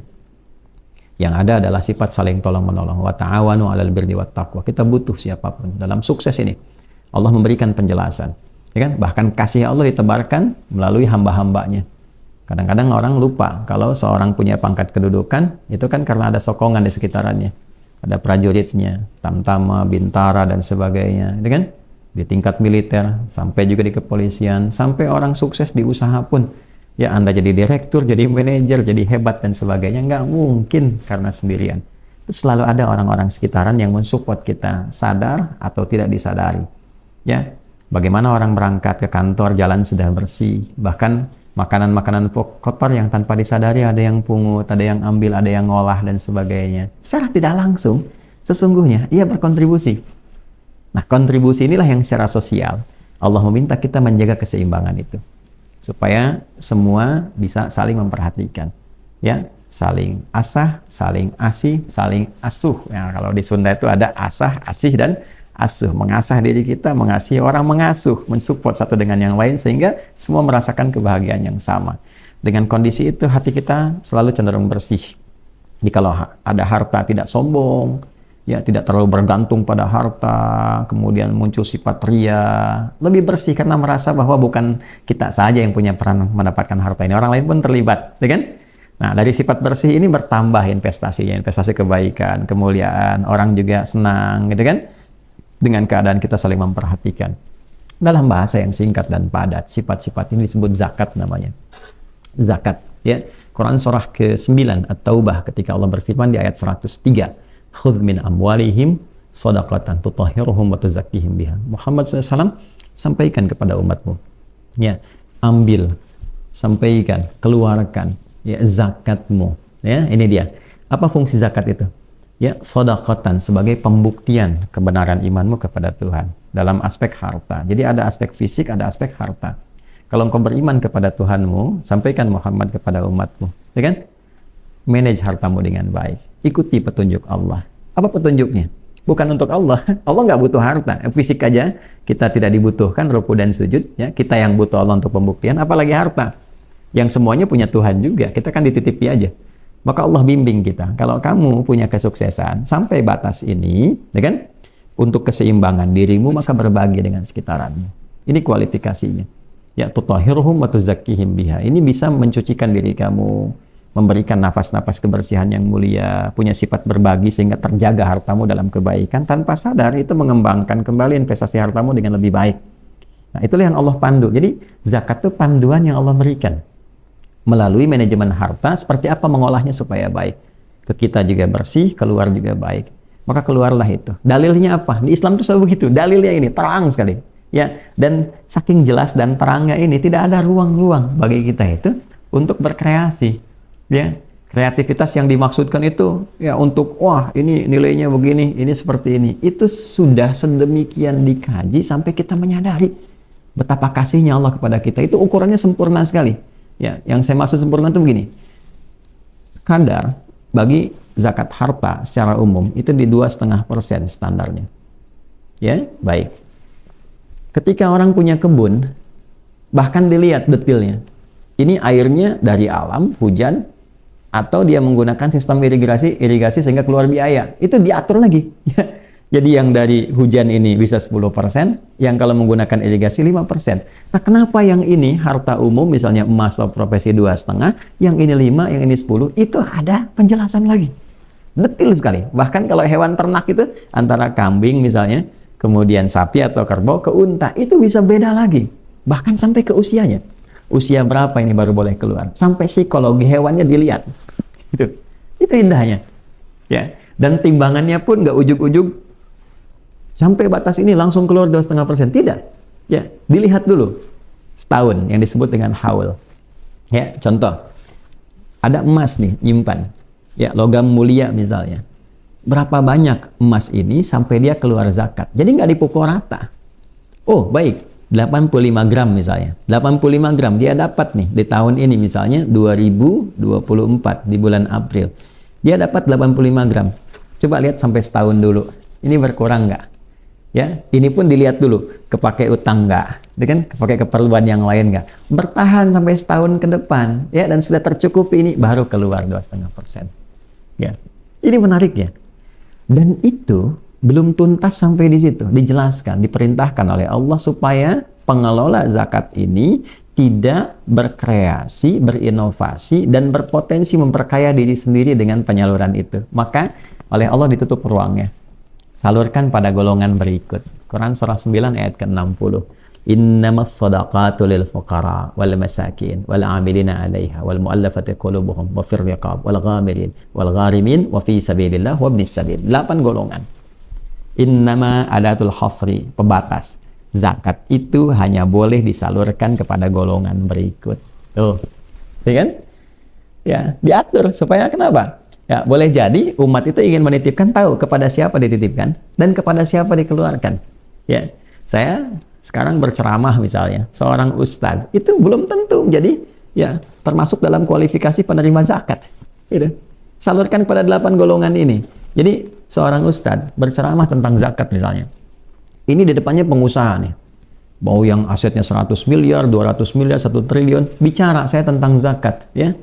Yang ada adalah sifat saling tolong-menolong. Wa ta'awanu 'alal birri wat taqwa. Kita butuh siapapun dalam sukses ini. Allah memberikan penjelasan. Ya kan? Bahkan kasih Allah ditebarkan melalui hamba-hambanya. Kadang-kadang orang lupa kalau seorang punya pangkat kedudukan, itu kan karena ada sokongan di sekitarannya. Ada prajuritnya, tamtama, bintara, dan sebagainya. Ya kan? Di tingkat militer, sampai juga di kepolisian, sampai orang sukses di usaha pun. Ya, Anda jadi direktur, jadi manajer, jadi hebat, dan sebagainya. Nggak mungkin karena sendirian. Itu selalu ada orang-orang sekitaran yang mensupport kita, sadar atau tidak disadari. Ya, bagaimana orang berangkat ke kantor, jalan sudah bersih, bahkan makanan-makanan kotor yang tanpa disadari ada yang pungut, ada yang ambil, ada yang ngolah, dan sebagainya. Secara tidak langsung, sesungguhnya ia berkontribusi. Nah, kontribusi inilah yang secara sosial Allah meminta kita menjaga keseimbangan itu, supaya semua bisa saling memperhatikan, ya, saling asah, saling asih, saling asuh. Ya, kalau di Sunda itu ada asah, asih, dan asuh, mengasah diri kita, mengasihi orang, mengasuh, mensupport satu dengan yang lain sehingga semua merasakan kebahagiaan yang sama. Dengan kondisi itu hati kita selalu cenderung bersih. Jadi kalau ada harta tidak sombong, ya tidak terlalu bergantung pada harta, kemudian muncul sifat ria, lebih bersih karena merasa bahwa bukan kita saja yang punya peran mendapatkan harta ini, orang lain pun terlibat, ya kan? Nah, dari sifat bersih ini bertambah investasinya, investasi kebaikan, kemuliaan, orang juga senang, gitu kan? Dengan keadaan kita saling memperhatikan. Dalam bahasa yang singkat dan padat, sifat-sifat ini disebut zakat namanya. Zakat, ya. Quran surah ke-9 At-Taubah ketika Allah berfirman di ayat 103, "Khudz min amwalihim shadaqatan tutahhiruhum wa tuzakkihim biha." Muhammad SAW sampaikan kepada umatmu, ya, ambil, sampaikan, keluarkan, ya, zakatmu. Ya, ini dia. Apa fungsi zakat itu? Ya, shadaqatan sebagai pembuktian kebenaran imanmu kepada Tuhan dalam aspek harta. Jadi ada aspek fisik, ada aspek harta. Kalau engkau beriman kepada Tuhanmu, sampaikan Muhammad kepada umatmu, ya kan? Manage hartamu dengan baik. Ikuti petunjuk Allah. Apa petunjuknya? Bukan untuk Allah. Allah nggak butuh harta. Fisik aja kita tidak dibutuhkan ruku dan sujud. Ya, kita yang butuh Allah untuk pembuktian. Apalagi harta. Yang semuanya punya Tuhan juga. Kita kan dititipi aja. Maka Allah bimbing kita. Kalau kamu punya kesuksesan sampai batas ini, ya kan? Untuk keseimbangan dirimu, maka berbagi dengan sekitaranmu. Ini kualifikasinya. Ya, tutahhiruhum wa tuzakkihim biha. Ini bisa mencucikan diri kamu, memberikan nafas-nafas kebersihan yang mulia, punya sifat berbagi sehingga terjaga hartamu dalam kebaikan. Tanpa sadar itu mengembangkan kembali investasi hartamu dengan lebih baik. Nah, itulah yang Allah pandu. Jadi zakat itu panduan yang Allah berikan melalui manajemen harta, seperti apa mengolahnya supaya baik. Ke kita juga bersih, keluar juga baik. Maka keluarlah itu. Dalilnya apa? Di Islam itu selalu begitu. Dalilnya ini terang sekali. Ya, dan saking jelas dan terangnya ini tidak ada ruang-ruang bagi kita itu untuk berkreasi. Ya, kreativitas yang dimaksudkan itu ya untuk wah ini nilainya begini, ini seperti ini. Itu sudah sedemikian dikaji sampai kita menyadari betapa kasihnya Allah kepada kita. Itu ukurannya sempurna sekali. Ya, yang saya maksud sempurna itu begini. Kadar bagi zakat harta secara umum itu di 2,5% standarnya. Ya, baik. Ketika orang punya kebun, bahkan dilihat detailnya. Ini airnya dari alam, hujan, atau dia menggunakan sistem irigasi sehingga keluar biaya. Itu diatur lagi. Jadi yang dari hujan ini bisa 10%, yang kalau menggunakan irigasi 5%. Nah, kenapa yang ini harta umum misalnya emas atau profesi 2,5, yang ini 5, yang ini 10, itu ada penjelasan lagi. Detail sekali. Bahkan kalau hewan ternak itu antara kambing misalnya, kemudian sapi atau kerbau ke unta, itu bisa beda lagi. Bahkan sampai ke usianya. Usia berapa ini baru boleh keluar? Sampai psikologi hewannya dilihat. Itu indahnya. Ya. Dan timbangannya pun nggak ujug-ujug sampai batas ini langsung keluar 2,5%. Tidak. Ya, dilihat dulu. Setahun yang disebut dengan haul. Ya, contoh. Ada emas nih, nyimpan. Ya, logam mulia misalnya. Berapa banyak emas ini sampai dia keluar zakat? Jadi nggak dipukul rata. Oh, baik. 85 gram misalnya. 85 gram dia dapat nih di tahun ini misalnya 2024 di bulan April. Dia dapat 85 gram. Coba lihat sampai setahun dulu. Ini berkurang nggak? Ya, ini pun dilihat dulu. Kepake utang nggak? Kan? Kepake keperluan yang lain nggak? Bertahan sampai setahun ke depan. Ya, dan sudah tercukupi ini baru keluar 2,5%. Ya, ini menarik ya. Dan itu belum tuntas sampai di situ. Dijelaskan, diperintahkan oleh Allah supaya pengelola zakat ini tidak berkreasi, berinovasi, dan berpotensi memperkaya diri sendiri dengan penyaluran itu. Maka oleh Allah ditutup ruangnya. Salurkan pada golongan berikut. Quran surah 9 ayat ke-60. Innamas sadaqatu lil fuqara wal masakin wal 'amilina 'alaiha wal mu'allafati qulubuhum wa fir riqab wal ghamirin wal gharimin wa fi sabilillah wa ibnis sabil. 8 golongan. Innama adatul hasri, pembatas. Zakat itu hanya boleh disalurkan kepada golongan berikut. Tuh. Ya kan? Ya, diatur supaya kenapa? Ya, boleh jadi umat itu ingin menitipkan, tahu kepada siapa dititipkan dan kepada siapa dikeluarkan. Ya. Saya sekarang berceramah misalnya, seorang ustadz, itu belum tentu jadi ya termasuk dalam kualifikasi penerima zakat. Gitu. Salurkan kepada 8 golongan ini. Jadi seorang ustadz berceramah tentang zakat misalnya. Ini di depannya pengusaha nih. Mau yang asetnya 100 miliar, 200 miliar, 1 triliun, bicara saya tentang zakat, ya.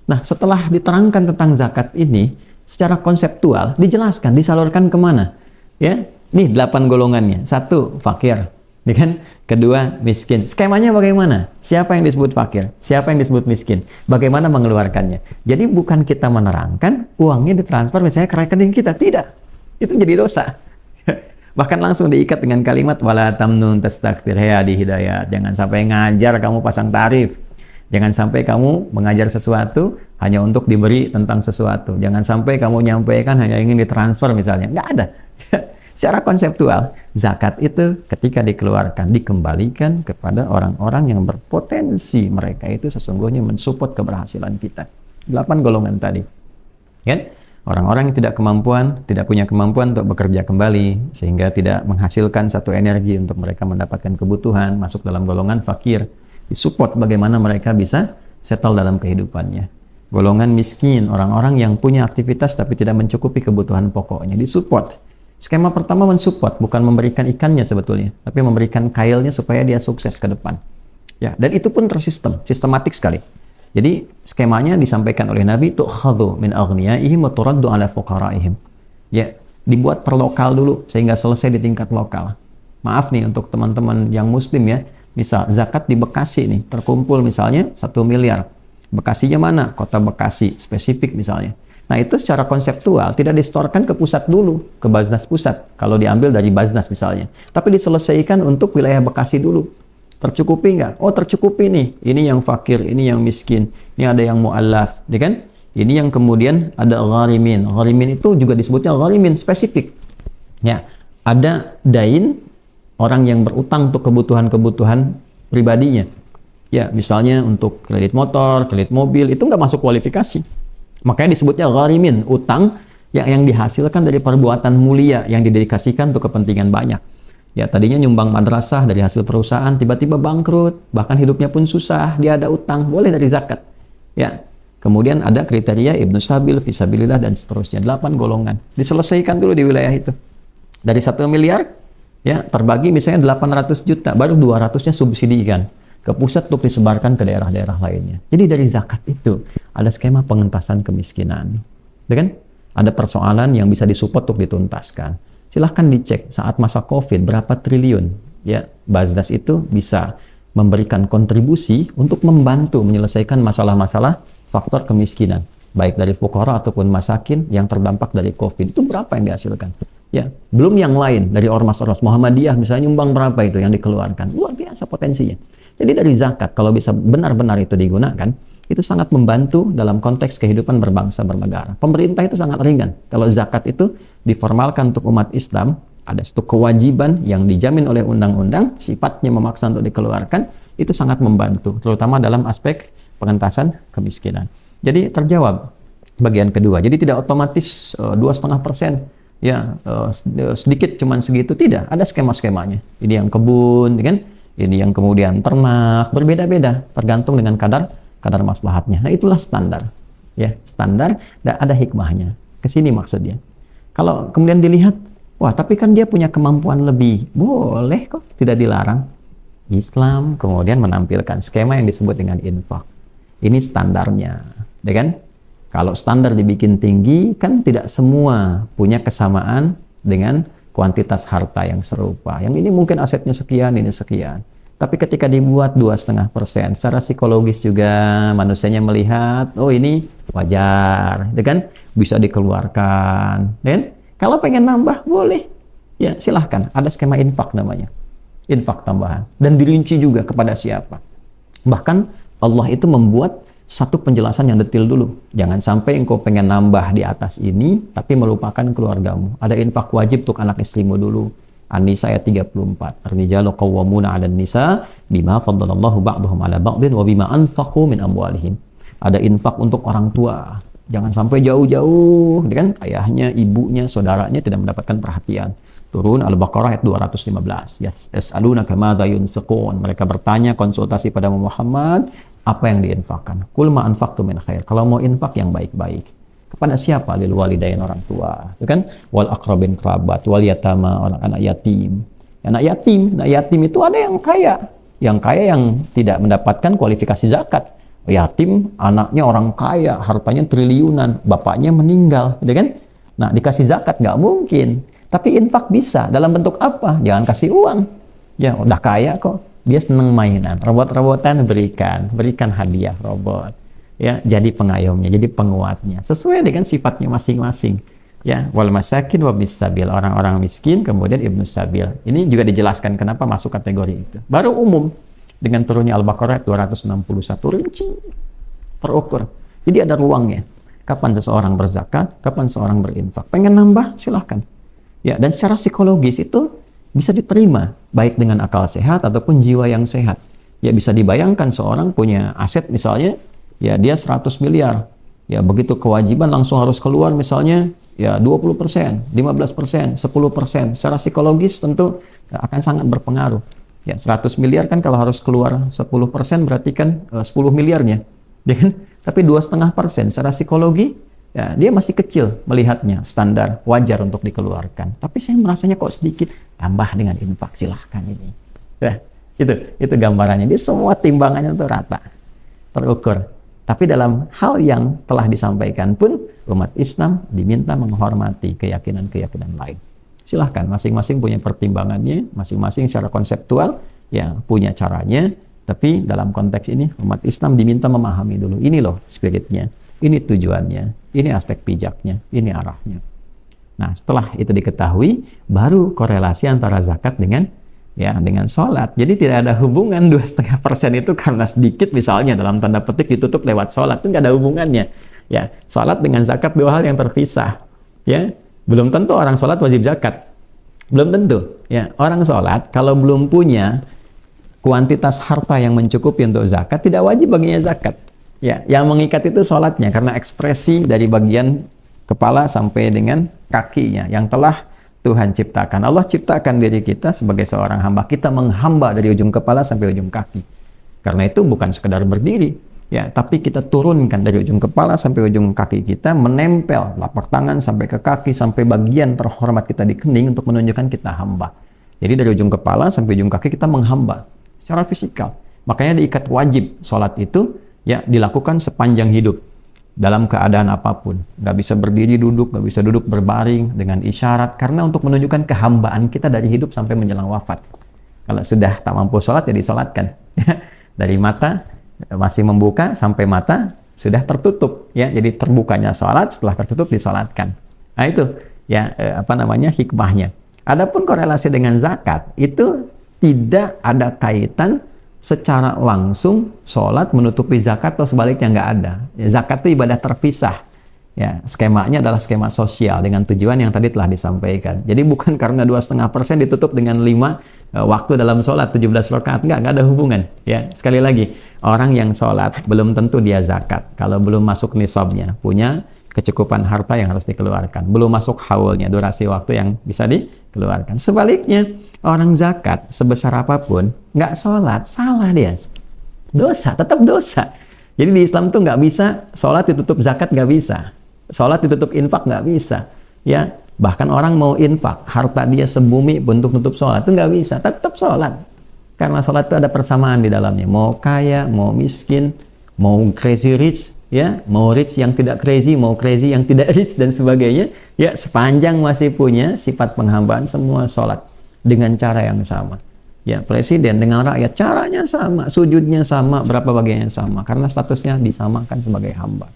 Nah, setelah diterangkan tentang zakat ini, secara konseptual dijelaskan, disalurkan kemana? Ya, nih 8 golongannya. 1, fakir. Ya kan? Kedua, miskin. Skemanya bagaimana? Siapa yang disebut fakir? Siapa yang disebut miskin? Bagaimana mengeluarkannya? Jadi bukan kita menerangkan, uangnya ditransfer misalnya ke rekening kita. Tidak. Itu jadi dosa. Bahkan langsung diikat dengan kalimat wala tamnun tastakthir di hidayat. Jangan sampai ngajar kamu pasang tarif. Jangan sampai kamu mengajar sesuatu hanya untuk diberi tentang sesuatu. Jangan sampai kamu nyampaikan hanya ingin ditransfer misalnya. Nggak ada. Secara konseptual, zakat itu ketika dikeluarkan, dikembalikan kepada orang-orang yang berpotensi. Mereka itu sesungguhnya mensupport keberhasilan kita. 8 golongan tadi. Kan? Orang-orang yang tidak punya kemampuan untuk bekerja kembali, sehingga tidak menghasilkan satu energi untuk mereka mendapatkan kebutuhan, masuk dalam golongan fakir. Disupport bagaimana mereka bisa settle dalam kehidupannya. Golongan miskin, orang-orang yang punya aktivitas tapi tidak mencukupi kebutuhan pokoknya, disupport. Skema pertama mensupport, bukan memberikan ikannya sebetulnya, tapi memberikan kailnya supaya dia sukses ke depan. Ya, dan itu pun sistematik sekali. Jadi skemanya disampaikan oleh Nabi, tu'khadhu min aghniyaihim wa turaddu ala fuqaraihim. Ya, dibuat per lokal dulu sehingga selesai di tingkat lokal. Maaf nih untuk teman-teman yang muslim ya. Misal zakat di Bekasi nih, terkumpul misalnya 1 miliar. Bekasinya mana? Kota Bekasi, spesifik misalnya. Nah itu secara konseptual tidak distorkan ke pusat dulu, ke Baznas pusat. Kalau diambil dari Baznas misalnya. Tapi diselesaikan untuk wilayah Bekasi dulu. Tercukupi nggak? Oh tercukupi nih. Ini yang fakir, ini yang miskin. Ini ada yang mu'allaf. Ya kan? Ini yang kemudian ada gharimin. Gharimin itu juga disebutnya gharimin, spesifik. Ya, ada dain, orang yang berutang untuk kebutuhan-kebutuhan pribadinya. Ya, misalnya untuk kredit motor, kredit mobil, itu nggak masuk kualifikasi. Makanya disebutnya gharimin, utang yang dihasilkan dari perbuatan mulia yang didedikasikan untuk kepentingan banyak. Ya, tadinya nyumbang madrasah dari hasil perusahaan, tiba-tiba bangkrut, bahkan hidupnya pun susah, dia ada utang, boleh dari zakat. Ya, kemudian ada kriteria Ibnu Sabil, Fisabilillah, dan seterusnya. 8 golongan. Diselesaikan dulu di wilayah itu. Dari 1 miliar, ya, terbagi misalnya 800 juta, baru 200-nya subsidikan ke pusat untuk disebarkan ke daerah-daerah lainnya. Jadi dari zakat itu ada skema pengentasan kemiskinan. Ya kan? Ada persoalan yang bisa disupport untuk dituntaskan. Silahkan dicek saat masa COVID berapa triliun ya Baznas itu bisa memberikan kontribusi untuk membantu menyelesaikan masalah-masalah faktor kemiskinan, baik dari fuqara ataupun masakin yang terdampak dari COVID. Itu berapa yang dihasilkan? Ya, belum yang lain dari ormas-ormas Muhammadiyah misalnya nyumbang berapa itu yang dikeluarkan. Luar biasa potensinya. Jadi dari zakat kalau bisa benar-benar itu digunakan, itu sangat membantu dalam konteks kehidupan berbangsa bernegara. Pemerintah itu sangat ringan. Kalau zakat itu diformalkan untuk umat Islam, ada satu kewajiban yang dijamin oleh undang-undang, sifatnya memaksa untuk dikeluarkan, itu sangat membantu, terutama dalam aspek pengentasan kemiskinan. Jadi terjawab bagian kedua. Jadi tidak otomatis 2,5%. Ya, sedikit cuman segitu, tidak, ada skema-skemanya. Ini yang kebun, kan? Ini yang kemudian ternak, berbeda-beda tergantung dengan kadar maslahatnya. Nah, itulah standar. Ya, standar dan ada hikmahnya. Kesini maksudnya. Kalau kemudian dilihat, wah, tapi kan dia punya kemampuan lebih. Boleh kok, tidak dilarang. Islam kemudian menampilkan skema yang disebut dengan infak. Ini standarnya, ya kan? Kalau standar dibikin tinggi, kan tidak semua punya kesamaan dengan kuantitas harta yang serupa. Yang ini mungkin asetnya sekian, ini sekian. Tapi ketika dibuat 2,5%, secara psikologis juga manusianya melihat, oh ini wajar, ya kan? Bisa dikeluarkan. Dan kalau pengen nambah, boleh. Ya, silahkan. Ada skema infak namanya. Infak tambahan. Dan dirinci juga kepada siapa. Bahkan Allah itu membuat satu penjelasan yang detail dulu. Jangan sampai engkau pengen nambah di atas ini, tapi melupakan keluargamu. Ada infak wajib untuk anak istrimu dulu. An-Nisa ayat 34. Ar-rijalu qawwamuna 'alan nisa bima faddalallahu ba'dahum 'ala ba'din wa bima anfaqu min amwalihim. Ada infak untuk orang tua. Jangan sampai jauh-jauh, kan? Ayahnya, ibunya, saudaranya tidak mendapatkan perhatian. Turun Al-Baqarah ayat 215. Yas'alunaka madza yunfiqun. Mereka bertanya, konsultasi pada Muhammad, apa yang diinfakkan? Qul ma anfaqtum min khair. Kalau mau infak yang baik-baik. Kepada siapa? Lil walidain, orang tua, itu kan? Wal aqrabin kerabat, wal yatama, anak yatim. Anak yatim itu ada yang kaya. Yang kaya yang tidak mendapatkan kualifikasi zakat. Yatim, anaknya orang kaya, hartanya triliunan, bapaknya meninggal, gitu kan? Nah, dikasih zakat nggak mungkin. Tapi infak bisa. Dalam bentuk apa? Jangan kasih uang. Ya, udah kaya kok. Dia seneng mainan, robot-robotan berikan hadiah robot. Ya, jadi pengayomnya, jadi penguatnya, sesuai dengan sifatnya masing-masing. Ya, wal masakin wabnis sabil, orang-orang miskin, kemudian ibnus sabil. Ini juga dijelaskan kenapa masuk kategori itu. Baru umum dengan turunnya Al-Baqarah 261 rinci, terukur. Jadi ada ruangnya. Kapan seseorang berzakat, kapan seseorang berinfak. Pengen nambah, silahkan. Ya, dan secara psikologis itu bisa diterima, baik dengan akal sehat ataupun jiwa yang sehat. Ya, bisa dibayangkan seorang punya aset misalnya, ya dia 100 miliar. Ya, begitu kewajiban langsung harus keluar misalnya, ya 20%, 15%, 10%. Secara psikologis tentu akan sangat berpengaruh. Ya, 100 miliar kan kalau harus keluar 10% berarti kan 10 miliarnya. Ya kan? Tapi 2,5% secara psikologi, ya, dia masih kecil melihatnya, standar, wajar untuk dikeluarkan. Tapi saya merasanya kok sedikit, tambah dengan infak, silahkan ini. Ya, itu gambarannya. Dia semua timbangannya itu rata, terukur. Tapi dalam hal yang telah disampaikan pun, umat Islam diminta menghormati keyakinan-keyakinan lain. Silahkan, masing-masing punya pertimbangannya, masing-masing secara konseptual, ya punya caranya. Tapi dalam konteks ini, umat Islam diminta memahami dulu, ini loh spiritnya. Ini tujuannya, ini aspek pijaknya, ini arahnya. Nah, setelah itu diketahui, baru korelasi antara zakat dengan sholat. Jadi tidak ada hubungan 2,5% itu karena sedikit misalnya dalam tanda petik ditutup lewat sholat, itu nggak ada hubungannya. Ya, sholat dengan zakat dua hal yang terpisah. Ya, belum tentu orang sholat wajib zakat. Belum tentu. Ya, orang sholat kalau belum punya kuantitas harta yang mencukupi untuk zakat, tidak wajib baginya zakat. Ya, yang mengikat itu sholatnya, karena ekspresi dari bagian kepala sampai dengan kakinya yang telah Tuhan ciptakan. Allah ciptakan diri kita sebagai seorang hamba. Kita menghamba dari ujung kepala sampai ujung kaki. Karena itu bukan sekedar berdiri, ya, tapi kita turunkan dari ujung kepala sampai ujung kaki kita, menempel telapak tangan sampai ke kaki, sampai bagian terhormat kita di kening untuk menunjukkan kita hamba. Jadi dari ujung kepala sampai ujung kaki kita menghamba secara fisikal. Makanya diikat wajib sholat itu, ya, dilakukan sepanjang hidup dalam keadaan apapun. Nggak bisa berdiri duduk, nggak bisa duduk berbaring, dengan isyarat, karena untuk menunjukkan kehambaan kita dari hidup sampai menjelang wafat. Kalau sudah tak mampu sholat, ya disolatkan. Dari mata masih membuka sampai mata sudah tertutup, ya, jadi terbukanya sholat, setelah tertutup disolatkan. Nah, itu ya hikmahnya. Adapun korelasi dengan zakat itu tidak ada kaitan secara langsung sholat menutupi zakat atau sebaliknya, nggak ada. Ya, zakat itu ibadah terpisah. Ya, skemanya adalah skema sosial dengan tujuan yang tadi telah disampaikan. Jadi bukan karena 2,5% ditutup dengan 5 waktu dalam sholat 17 rakaat, nggak ada hubungan. Ya, sekali lagi, orang yang sholat belum tentu dia zakat kalau belum masuk nisabnya, punya kecukupan harta yang harus dikeluarkan, belum masuk haulnya, durasi waktu yang bisa dikeluarkan. Sebaliknya, orang zakat sebesar apapun nggak sholat, salah dia, dosa, tetap dosa. Jadi di Islam tuh nggak bisa sholat ditutup zakat, nggak bisa, sholat ditutup infak, nggak bisa. Ya, bahkan orang mau infak, harta dia sebumi untuk tutup sholat itu nggak bisa, tetap sholat. Karena sholat itu ada persamaan di dalamnya. Mau kaya, mau miskin, mau crazy rich, ya, mau rich yang tidak crazy, mau crazy yang tidak rich dan sebagainya. Ya, sepanjang masih punya sifat penghambaan, semua sholat dengan cara yang sama. Ya, presiden dengan rakyat caranya sama, sujudnya sama, berapa bagiannya sama, karena statusnya disamakan sebagai hamba.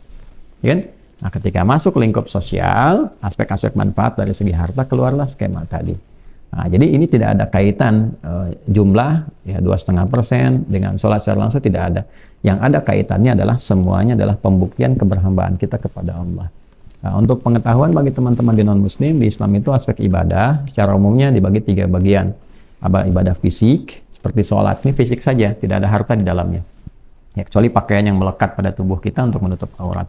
Ya kan? Nah, ketika masuk lingkup sosial, aspek-aspek manfaat dari segi harta, keluarlah skema tadi. Nah, jadi ini tidak ada kaitan jumlah ya 2,5% dengan sholat secara langsung, tidak ada. Yang ada kaitannya adalah semuanya adalah pembuktian keberhambaan kita kepada Allah. Nah, untuk pengetahuan bagi teman-teman di non-muslim, di Islam itu aspek ibadah secara umumnya dibagi 3 bagian. Ibadah fisik, seperti sholat, ini fisik saja, tidak ada harta di dalamnya. Ya, kecuali pakaian yang melekat pada tubuh kita untuk menutup aurat.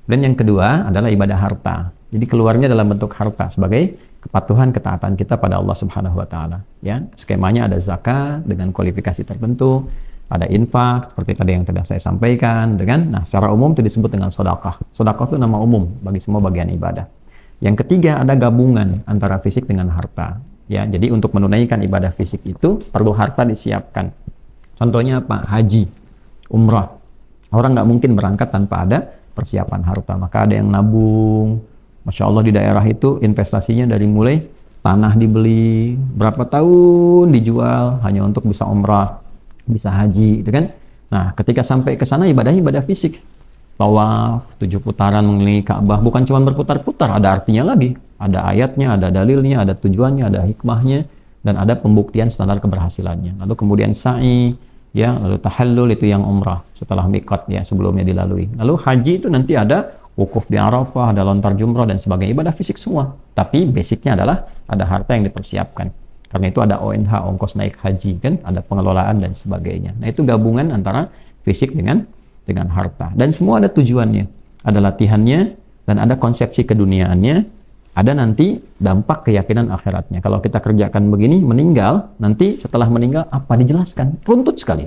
Dan yang kedua adalah ibadah harta. Jadi keluarnya dalam bentuk harta sebagai kepatuhan ketaatan kita pada Allah Subhanahu wa taala. Ya, skemanya ada zakat dengan kualifikasi tertentu, ada infak seperti tadi yang telah saya sampaikan dengan secara umum itu disebut dengan sedekah. Sedekah itu nama umum bagi semua bagian ibadah. Yang ketiga ada gabungan antara fisik dengan harta. Ya, jadi untuk menunaikan ibadah fisik itu perlu harta disiapkan. Contohnya apa? Haji, umrah. Orang nggak mungkin berangkat tanpa ada persiapan harta, maka ada yang nabung. Masya Allah di daerah itu investasinya dari mulai tanah dibeli, berapa tahun dijual hanya untuk bisa umrah, bisa haji, gitu kan? Nah, ketika sampai ke sana ibadahnya ibadah fisik. Tawaf 7 putaran mengelilingi Ka'bah, bukan cuma berputar-putar, ada artinya lagi. Ada ayatnya, ada dalilnya, ada tujuannya, ada hikmahnya, dan ada pembuktian standar keberhasilannya. Lalu kemudian sa'i, ya, lalu tahallul itu yang umrah setelah miqat ya sebelumnya dilalui. Lalu haji itu nanti ada wukuf di Arafah, ada lontar jumrah dan sebagainya, ibadah fisik semua. Tapi basicnya adalah ada harta yang dipersiapkan. Karena itu ada ONH, ongkos naik haji kan, ada pengelolaan dan sebagainya. Nah, itu gabungan antara fisik dengan harta. Dan semua ada tujuannya. Ada latihannya dan ada konsepsi keduniaannya. Ada nanti dampak keyakinan akhiratnya. Kalau kita kerjakan begini, meninggal, nanti setelah meninggal apa dijelaskan? Runtut sekali.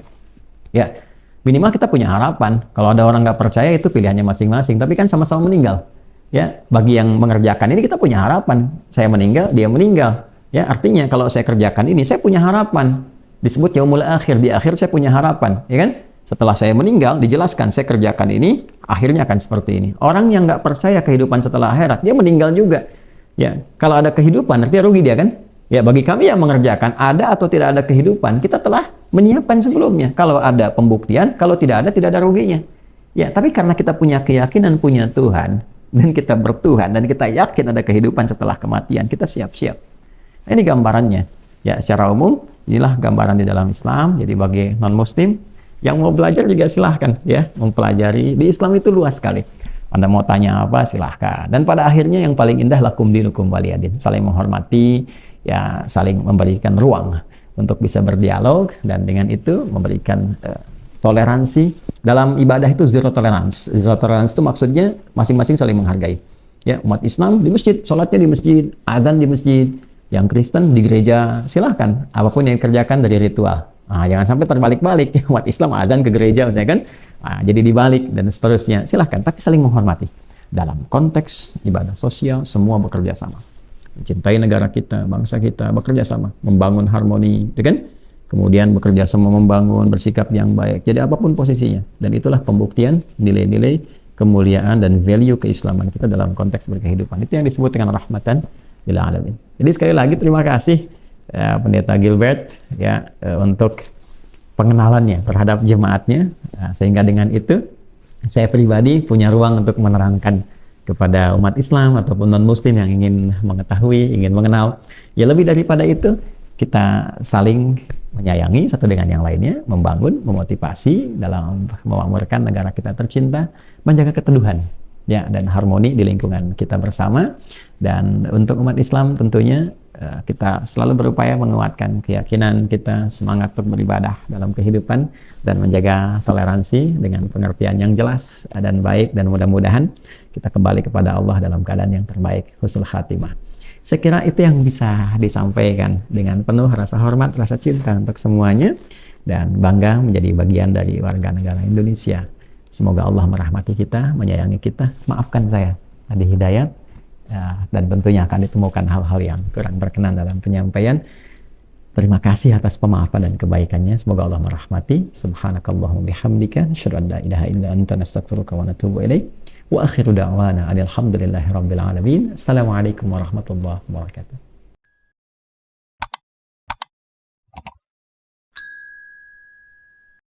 Ya, minimal kita punya harapan. Kalau ada orang nggak percaya itu pilihannya masing-masing. Tapi kan sama-sama meninggal. Ya, bagi yang mengerjakan ini kita punya harapan. Saya meninggal, dia meninggal. Ya, artinya kalau saya kerjakan ini, saya punya harapan. Disebut yaumul akhir. Di akhir saya punya harapan. Ya kan? Setelah saya meninggal, dijelaskan saya kerjakan ini, akhirnya akan seperti ini. Orang yang nggak percaya kehidupan setelah akhirat, dia meninggal juga. Ya, kalau ada kehidupan, artinya rugi dia kan? Ya, bagi kami yang mengerjakan, ada atau tidak ada kehidupan, kita telah menyiapkan sebelumnya. Kalau ada pembuktian, kalau tidak ada ruginya. Ya, tapi karena kita punya keyakinan punya Tuhan, dan kita bertuhan, dan kita yakin ada kehidupan setelah kematian, kita siap-siap. Nah, ini gambarannya. Ya, secara umum, inilah gambaran di dalam Islam. Jadi bagi non-muslim, yang mau belajar juga silahkan ya, mempelajari. Di Islam itu luas sekali. Anda mau tanya apa silahkan. Dan pada akhirnya yang paling indah lakum dinukum waliyadin. Saling menghormati, ya saling memberikan ruang untuk bisa berdialog dan dengan itu memberikan toleransi. Dalam ibadah itu zero tolerance. Zero tolerance itu maksudnya masing-masing saling menghargai. Ya, umat Islam di masjid, sholatnya di masjid, adzan di masjid. Yang Kristen di gereja, silahkan. Apapun yang dikerjakan dari ritual. Nah, jangan sampai terbalik-balik. Umat Islam adzan ke gereja misalnya kan. Nah, jadi dibalik dan seterusnya. Silahkan, tapi saling menghormati. Dalam konteks ibadah sosial, semua bekerja sama. Mencintai negara kita, bangsa kita, bekerja sama. Membangun harmoni, gitu kan? Kemudian bekerja sama membangun, bersikap yang baik. Jadi apapun posisinya. Dan itulah pembuktian nilai-nilai kemuliaan dan value keislaman kita dalam konteks berkehidupan. Itu yang disebut dengan rahmatan lil alamin. Jadi sekali lagi terima kasih Pendeta Gilbert ya untuk pengenalannya terhadap jemaatnya, sehingga dengan itu saya pribadi punya ruang untuk menerangkan kepada umat Islam ataupun non-Muslim yang ingin mengetahui, ingin mengenal. Ya lebih daripada itu, kita saling menyayangi satu dengan yang lainnya, membangun, memotivasi dalam memakmurkan negara kita tercinta, menjaga keteduhan, ya, dan harmoni di lingkungan kita bersama. Dan untuk umat Islam tentunya kita selalu berupaya menguatkan keyakinan kita, semangat untuk beribadah dalam kehidupan, dan menjaga toleransi dengan pengertian yang jelas dan baik, dan mudah-mudahan kita kembali kepada Allah dalam keadaan yang terbaik, husnul khatimah. Saya kira itu yang bisa disampaikan dengan penuh rasa hormat, rasa cinta untuk semuanya, dan bangga menjadi bagian dari warga negara Indonesia. Semoga Allah merahmati kita, menyayangi kita. Maafkan saya, Adi Hidayat, dan tentunya akan ditemukan hal-hal yang kurang berkenan dalam penyampaian. Terima kasih atas pemaafan dan kebaikannya. Semoga Allah merahmati. Subhanakallahumma bihamdika asyhadu an la ilaha illa anta nastaghfiruka wa natubu ilaik. Wa akhiru da'wana alhamdulillahi rabbil alamin. Assalamualaikum warahmatullahi wabarakatuh.